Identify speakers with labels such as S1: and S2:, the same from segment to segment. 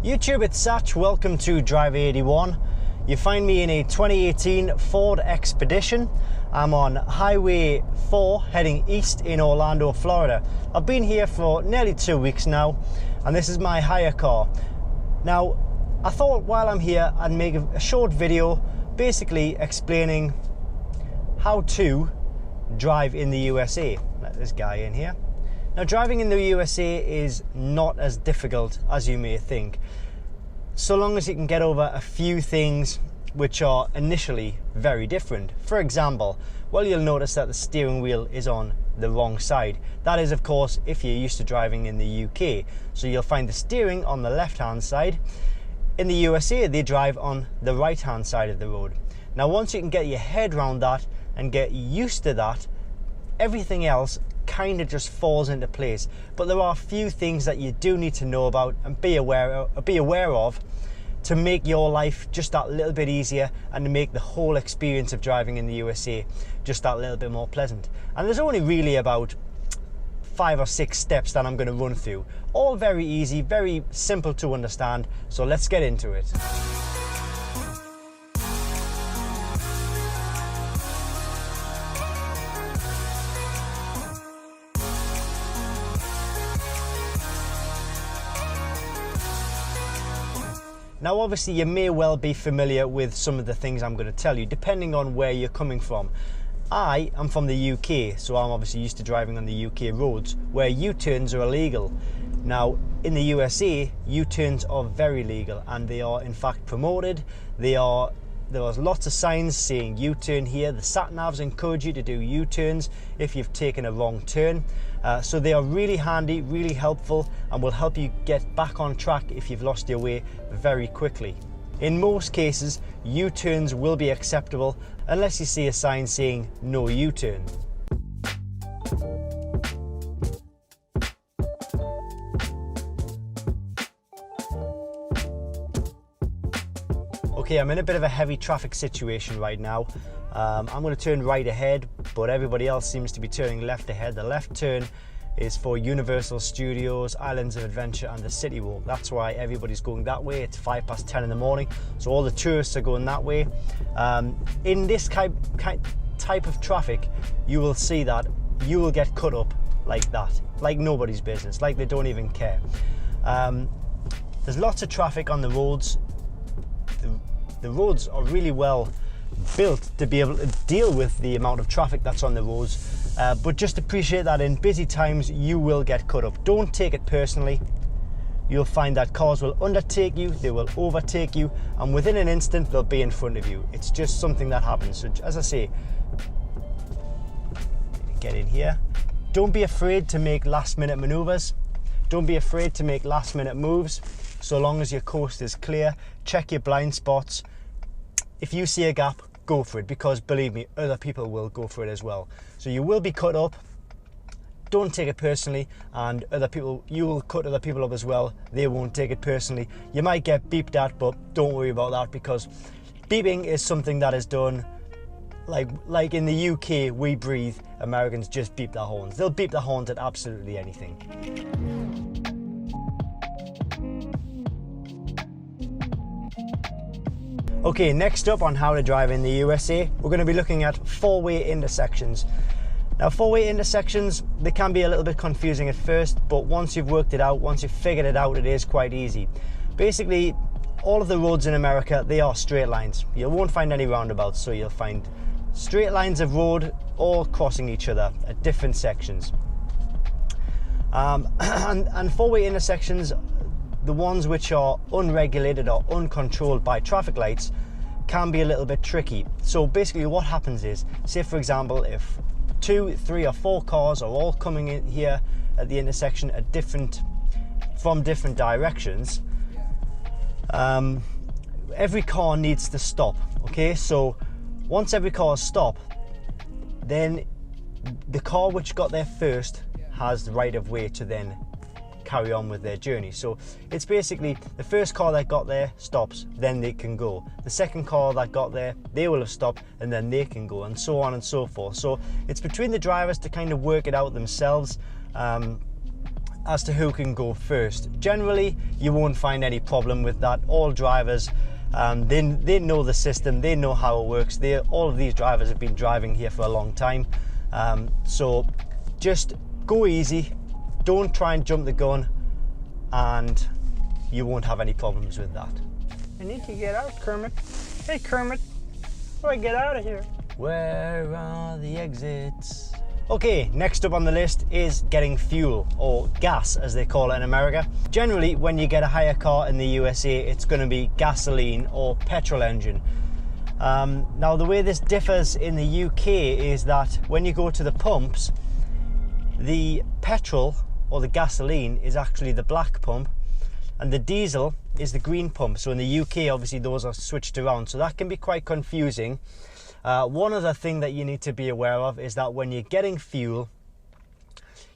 S1: YouTube, it's Satch. Welcome to Drive 81. You find me in a 2018 Ford Expedition. I'm on Highway 4 heading east in Orlando, Florida. I've been here for nearly 2 weeks now, and this is my hire car. Now, I thought while I'm here I'd make a short video basically explaining how to drive in the USA. Let this guy in here. Now, driving in the USA is not as difficult as you may think, so long as you can get over a few things which are initially very different. For example, well, you'll notice that the steering wheel is on the wrong side. That is, of course, if you're used to driving in the UK. So you'll find the steering on the left-hand side. In the USA, they drive on the right-hand side of the road. Now, once you can get your head around that and get used to that, everything else kind of just falls into place. But there are a few things that you do need to know about and be aware of to make your life just that little bit easier and to make the whole experience of driving in the USA just that little bit more pleasant. And there's only really about 5 or 6 steps that I'm going to run through. All very easy, very simple to understand. So let's get into it. Now, obviously, you may well be familiar with some of the things I'm going to tell you, depending on where you're coming from. I am from the UK, so I'm obviously used to driving on the UK roads, where U-turns are illegal. Now, in the USA, U-turns are very legal, and they are, in fact, promoted. There are lots of signs saying U-turn here. The sat-navs encourage you to do U-turns if you've taken a wrong turn. So they are really handy, really helpful, and will help you get back on track if you've lost your way very quickly. In most cases, U-turns will be acceptable unless you see a sign saying no U-turn. Okay, I'm in a bit of a heavy traffic situation right now. I'm going to turn right ahead, but everybody else seems to be turning left ahead. The left turn is for Universal Studios, Islands of Adventure, and the City Walk. That's why everybody's going that way. It's 10:05 in the morning, so all the tourists are going that way. In this type of traffic, you will see that you will get cut up like that, like nobody's business, like they don't even care. There's lots of traffic on the roads. The roads are really well built to be able to deal with the amount of traffic that's on the roads, but just appreciate that in busy times you will get cut up. Don't take it personally. You'll find that cars will undertake you, they will overtake you, and within an instant they'll be in front of you. It's just something that happens. So as I say, get in here. Don't be afraid to make last-minute maneuvers. Don't be afraid to make last-minute moves. So long as your coast is clear, check your blind spots. If you see a gap, go for it, because believe me, other people will go for it as well. So you will be cut up. Don't take it personally, and you will cut other people up as well. They won't take it personally. You might get beeped at, but don't worry about that, because beeping is something that is done like in the UK, we breathe. Americans just beep their horns. They'll beep their horns at absolutely anything. Okay, next up on how to drive in the USA, we're going to be looking at four-way intersections. Now, four-way intersections, they can be a little bit confusing at first, but once you've worked it out, once you've figured it out, it is quite easy. Basically, all of the roads in America, they are straight lines. You won't find any roundabouts, so you'll find straight lines of road all crossing each other at different sections. And four-way intersections, the ones which are unregulated or uncontrolled by traffic lights, can be a little bit tricky. So basically what happens is, say for example, if 2, 3 or 4 cars are all coming in here at the intersection from different directions, every car needs to stop. Okay, so once every car stops, then the car which got there first has the right of way to then carry on with their journey. So it's basically the first car that got there stops, then they can go. The second car that got there, they will have stopped, and then they can go, and so on and so forth. So it's between the drivers to kind of work it out themselves. as to who can go first. Generally, you won't find any problem with that. All drivers, they know the system, they know how it works. All of these drivers have been driving here for a long time. So just go easy, don't try and jump the gun, and you won't have any problems with that.
S2: I need to get out, Kermit. Hey, Kermit, how do I get out of here?
S1: Where are the exits? Okay, next up on the list is getting fuel, or gas as they call it in America. Generally, when you get a hire car in the USA, it's going to be gasoline or petrol engine. Now, the way this differs in the UK is that when you go to the pumps, the petrol or the gasoline is actually the black pump, and the diesel is the green pump. So in the UK, obviously, those are switched around, so that can be quite confusing. One other thing that you need to be aware of is that when you're getting fuel,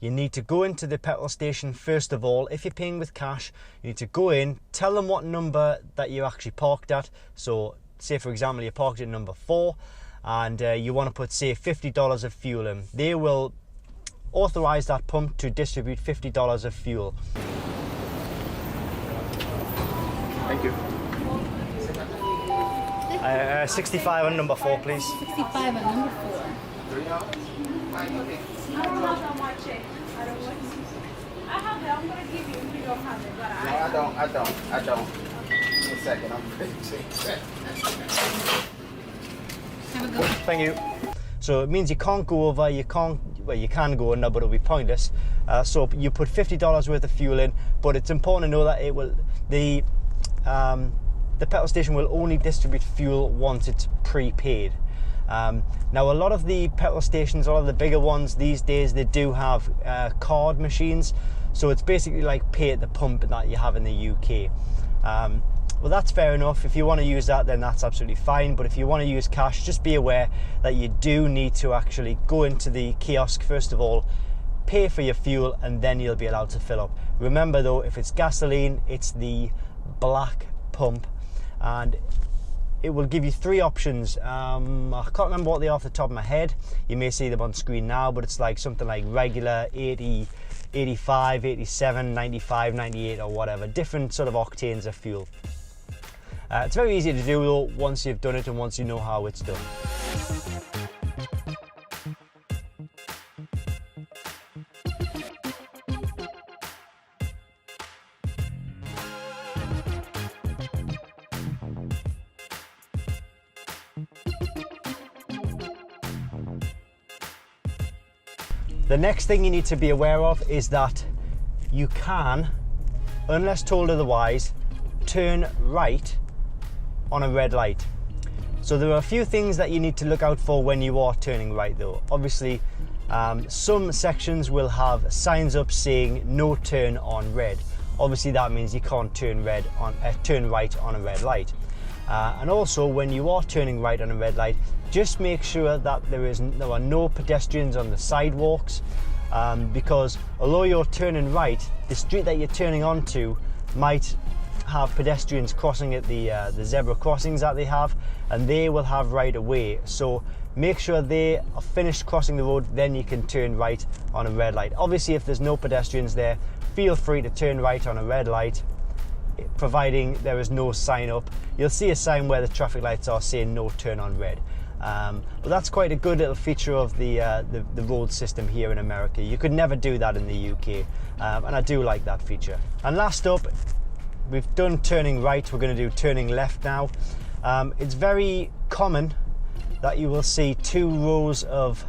S1: you need to go into the petrol station first of all. If you're paying with cash, you need to go in, tell them what number that you're actually parked at. So say, for example, you're parked at number 4 and you want to put, say, $50 of fuel in. They will authorize that pump to distribute $50 of fuel.
S3: Thank you.
S1: 65 on number 4, please.
S4: 65 on number 4.
S5: I don't have that much check. I don't want to. I have it. I'm going to give you if you don't have it. But
S3: I don't. Just a second, I'm
S4: Have a good one.
S1: Thank you. So it means you can't go over, you can go under, but it'll be pointless. So you put $50 worth of fuel in, but it's important to know that the petrol station will only distribute fuel once it's prepaid. Now, a lot of the petrol stations, a lot of the bigger ones these days, they do have card machines. So it's basically like pay at the pump that you have in the UK. Well, that's fair enough. If you want to use that, then that's absolutely fine. But if you want to use cash, just be aware that you do need to actually go into the kiosk first of all, pay for your fuel, and then you'll be allowed to fill up. Remember though, if it's gasoline, it's the black pump, and it will give you 3 options. I can't remember what they are off the top of my head. You may see them on screen now, but it's like something like regular, 80, 85, 87, 95, 98 or whatever. Different sort of octanes of fuel. It's very easy to do though once you've done it and once you know how it's done. The next thing you need to be aware of is that you can, unless told otherwise, turn right on a red light. So there are a few things that you need to look out for when you are turning right though. Obviously, some sections will have signs up saying no turn on red. Obviously that means you can't turn right on a red light. And also when you are turning right on a red light, just make sure that there are no pedestrians on the sidewalks, because although you're turning right, the street that you're turning onto might have pedestrians crossing at the zebra crossings that they have, and they will have right of way. So make sure they are finished crossing the road, then you can turn right on a red light. Obviously if there's no pedestrians there, feel free to turn right on a red light, providing there is no sign up. You'll see a sign where the traffic lights are saying no turn on red. But that's quite a good little feature of the road system here in America. You could never do that in the UK, and I do like that feature. And last up, we've done turning right, we're going to do turning left now. It's very common that you will see 2 rows of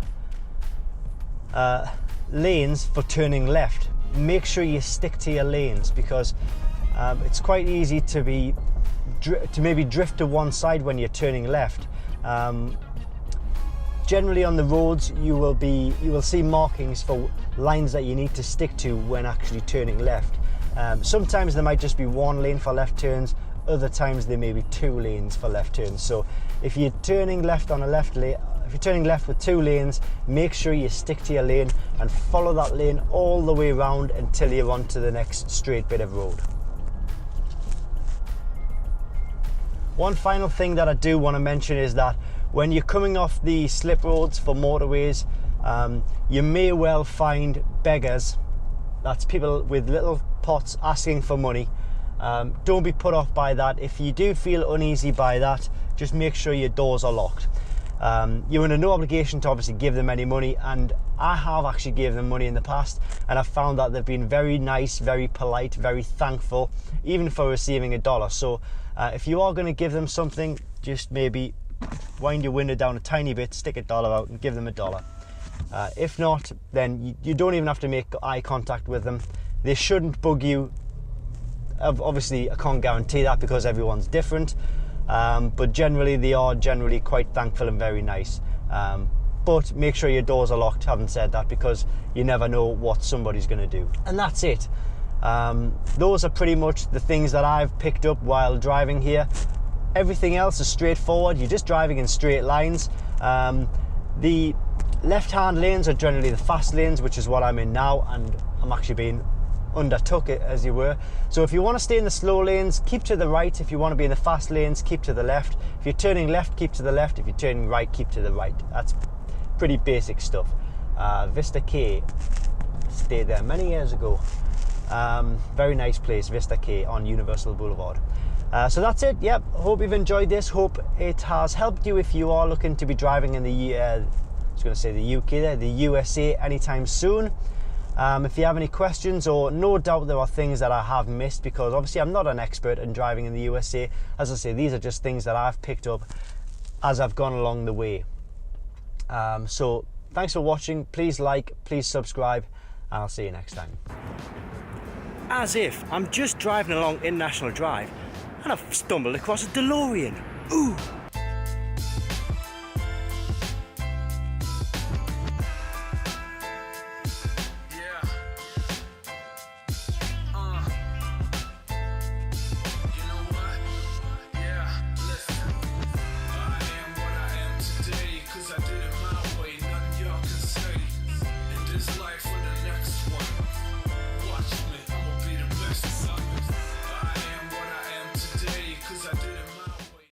S1: lanes for turning left. Make sure you stick to your lanes, because it's quite easy to maybe drift to one side when you're turning left. Generally on the roads you will see markings for lines that you need to stick to when actually turning left. Sometimes there might just be 1 lane for left turns, other times there may be 2 lanes for left turns. So if you're turning left on a left lane, if you're turning left with 2 lanes, make sure you stick to your lane and follow that lane all the way around until you're onto the next straight bit of road. One final thing that I do want to mention is that when you're coming off the slip roads for motorways, you may well find beggars That's people with little pots asking for money. Don't be put off by that. If you do feel uneasy by that, just make sure your doors are locked. You're under no obligation to obviously give them any money, and I have actually gave them money in the past, and I've found that they've been very nice, very polite, very thankful, even for receiving $1. So if you are going to give them something, just maybe wind your window down a tiny bit, stick $1 out and give them $1. If not, then you don't even have to make eye contact with them. They shouldn't bug you. Obviously, I can't guarantee that because everyone's different, but generally they are generally quite thankful and very nice. But make sure your doors are locked, having said that, because you never know what somebody's going to do. And that's it. Those are pretty much the things that I've picked up while driving here. Everything else is straightforward. You're just driving in straight lines. The left-hand lanes are generally the fast lanes, which is what I'm in now, and I'm actually being undertook it, as you were. So if you want to stay in the slow lanes, keep to the right. If you want to be in the fast lanes, keep to the left. If you're turning left, keep to the left. If you're turning right, keep to the right. That's pretty basic stuff. Vista K, stayed there many years ago. Very nice place, Vista K on Universal Boulevard. So that's it. Yep, hope you've enjoyed this. Hope it has helped you if you are looking to be driving in the I was going to say the UK there, the USA anytime soon. If you have any questions, or no doubt there are things that I have missed, because obviously I'm not an expert in driving in the USA. As I say, these are just things that I've picked up as I've gone along the way. So thanks for watching. Please like, please subscribe, and I'll see you next time. As if I'm just driving along in National Drive and I've stumbled across a DeLorean. Ooh!